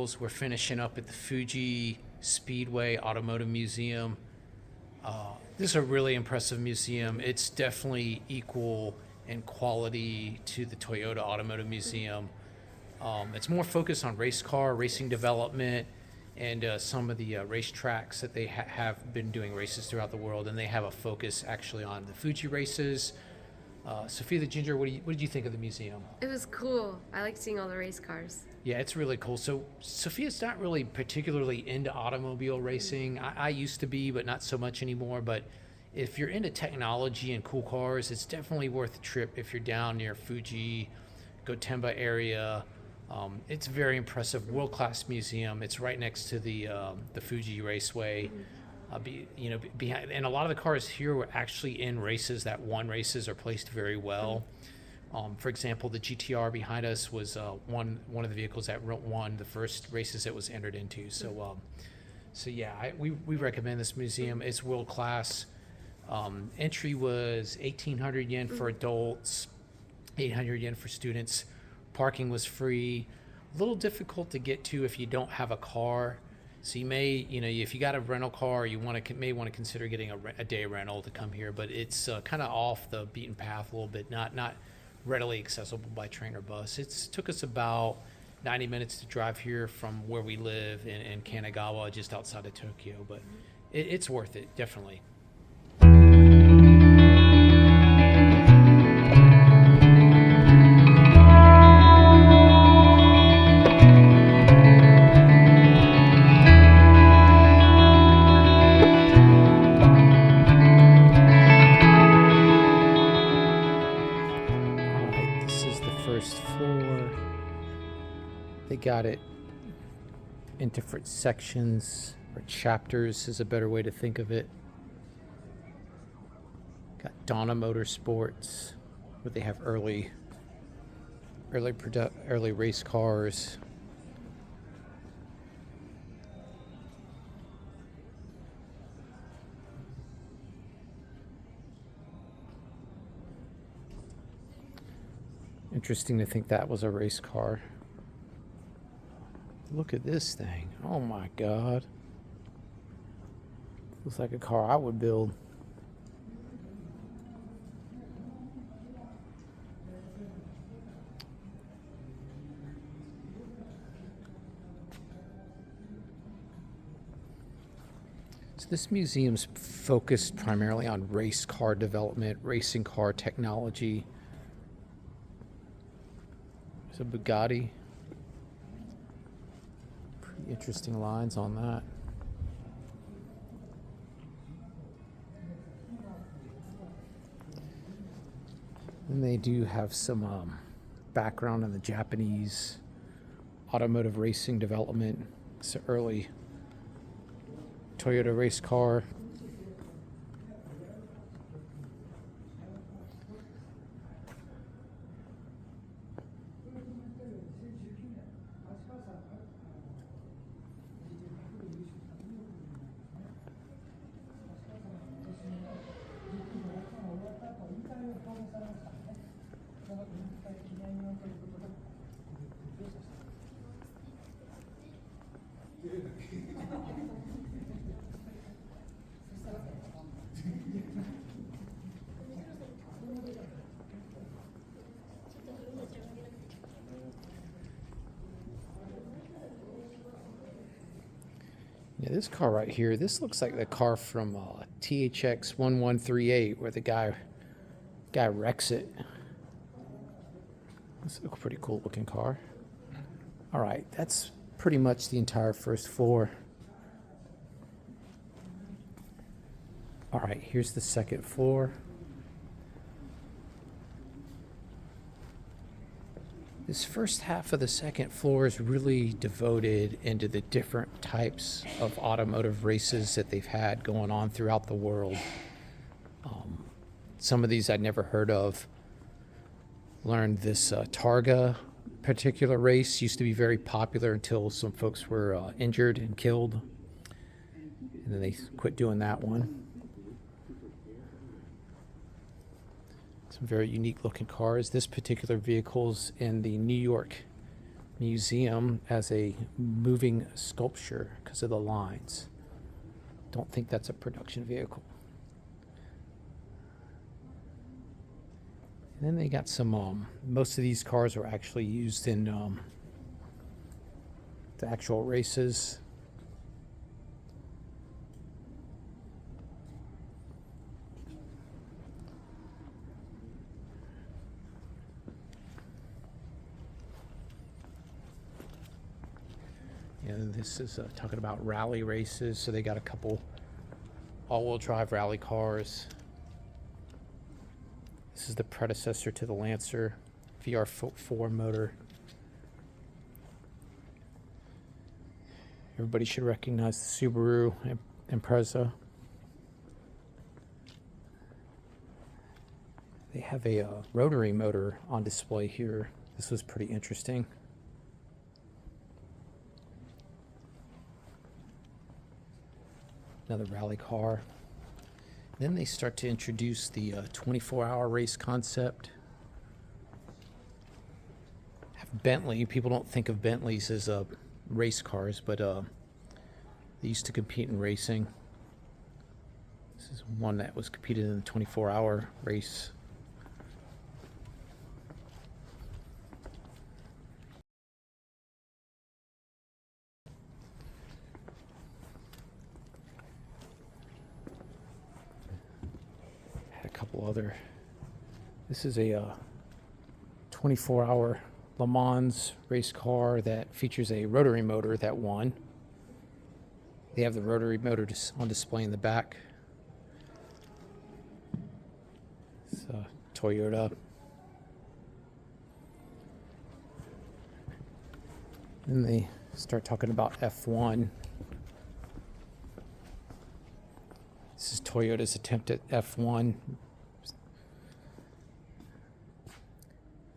automobiles. We're finishing up at the Fuji Speedway Automotive Museum. This is a really impressive museum. It's definitely equal in quality to the Toyota Automotive Museum. It's more focused on race car, racing development, and some of the racetracks that they have been doing races throughout the world. And they have a focus actually on the Fuji races. Sophia the Ginger, what did you think of the museum? It was cool. I like seeing all the race cars. Yeah, it's really cool. So Sophia's not really particularly into automobile racing. I used to be, but not so much anymore. But if you're into technology and cool cars, it's definitely worth the trip if you're down near Fuji, Gotemba area. It's a very impressive, world-class museum. It's right next to the Fuji Raceway. Behind, and a lot of the cars here were actually in races that won races or placed very well. For example, the GTR behind us was one of the vehicles that won the first races it was entered into. So we recommend this museum. It's world class. Entry was 1,800 yen for adults, 800 yen for students. Parking was free. A little difficult to get to if you don't have a car. So you may, if you got a rental car, you may want to consider getting a day rental to come here. But it's kind of off the beaten path a little bit, not readily accessible by train or bus. It took us about 90 minutes to drive here from where we live in Kanagawa, just outside of Tokyo. But it's worth it, definitely. They got it in different sections, or chapters is a better way to think of it. Got Donna Motorsports, where they have early race cars. Interesting to think that was a race car. Look at this thing. Oh my God. Looks like a car I would build. So this museum's focused primarily on race car development, racing car technology. There's a Bugatti. Pretty interesting lines on that. And they do have some background in the Japanese automotive racing development. It's an early Toyota race car. Yeah, this car right here, this looks like the car from THX 1138 where the guy wrecks it. This is a pretty cool looking car. All right, that's pretty much the entire first floor. All right, here's the second floor. This first half of the second floor is really devoted into the different types of automotive races that they've had going on throughout the world. Some of these I'd never heard of. Learned this Targa particular race used to be very popular until some folks were injured and killed. And then they quit doing that one. Some very unique looking cars. This particular vehicle's in the New York museum as a moving sculpture because of the lines. Don't think that's a production vehicle. And then they got some, most of these cars are actually used in the actual races. And this is talking about rally races. So they got a couple all-wheel drive rally cars. This is the predecessor to the Lancer VR4 motor. Everybody should recognize the Subaru Impreza. They have a rotary motor on display here. This was pretty interesting. Another rally car. Then they start to introduce the 24-hour race concept. Have Bentley. People don't think of Bentleys as race cars, but they used to compete in racing. This is one that was competed in the 24-hour race. Couple other. This is a 24-hour Le Mans race car that features a rotary motor that won. They have the rotary motor on display in the back. It's Toyota. Then they start talking about F1. This is Toyota's attempt at F1.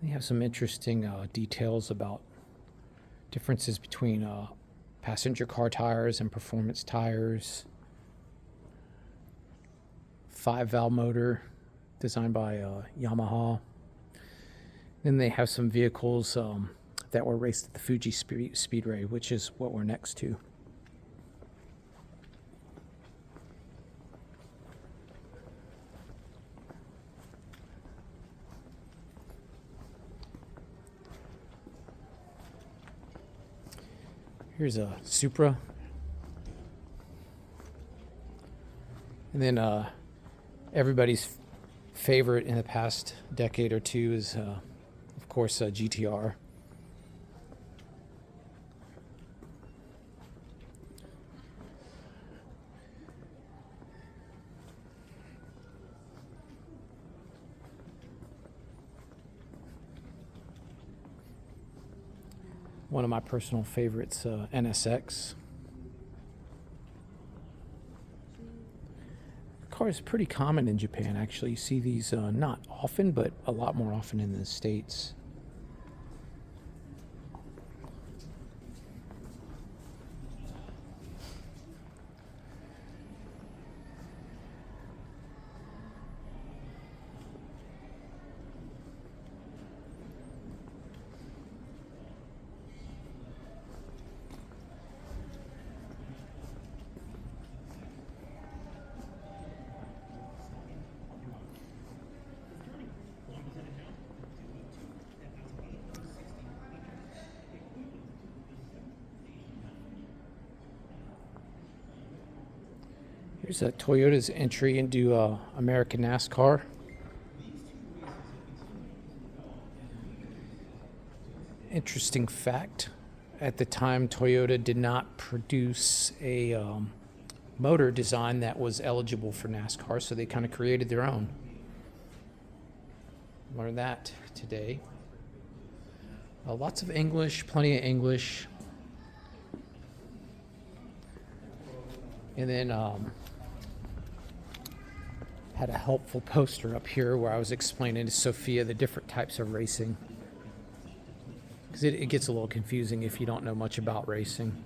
They have some interesting details about differences between passenger car tires and performance tires. 5-valve motor designed by Yamaha. Then they have some vehicles that were raced at the Fuji Speedway, which is what we're next to. Here's a Supra. And then everybody's favorite in the past decade or two is, of course, GTR. One of my personal favorites, NSX. The car is pretty common in Japan, actually. You see these not often, but a lot more often in the States. Here's a Toyota's entry into American NASCAR. Interesting fact, at the time Toyota did not produce a motor design that was eligible for NASCAR, so they kind of created their own. Learned that today. Lots of English, plenty of English. And then had a helpful poster up here where I was explaining to Sophia the different types of racing. Because it gets a little confusing if you don't know much about racing.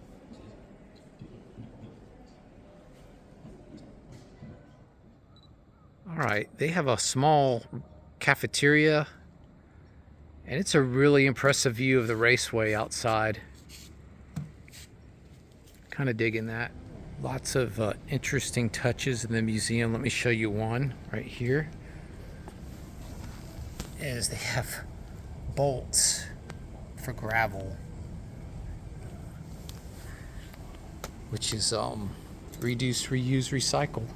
All right, they have a small cafeteria And it's a really impressive view of the raceway outside. Kind of digging that. Lots of interesting touches in the museum. Let me show you one right here. Is they have bolts for gravel, which is reduce, reuse, recycle.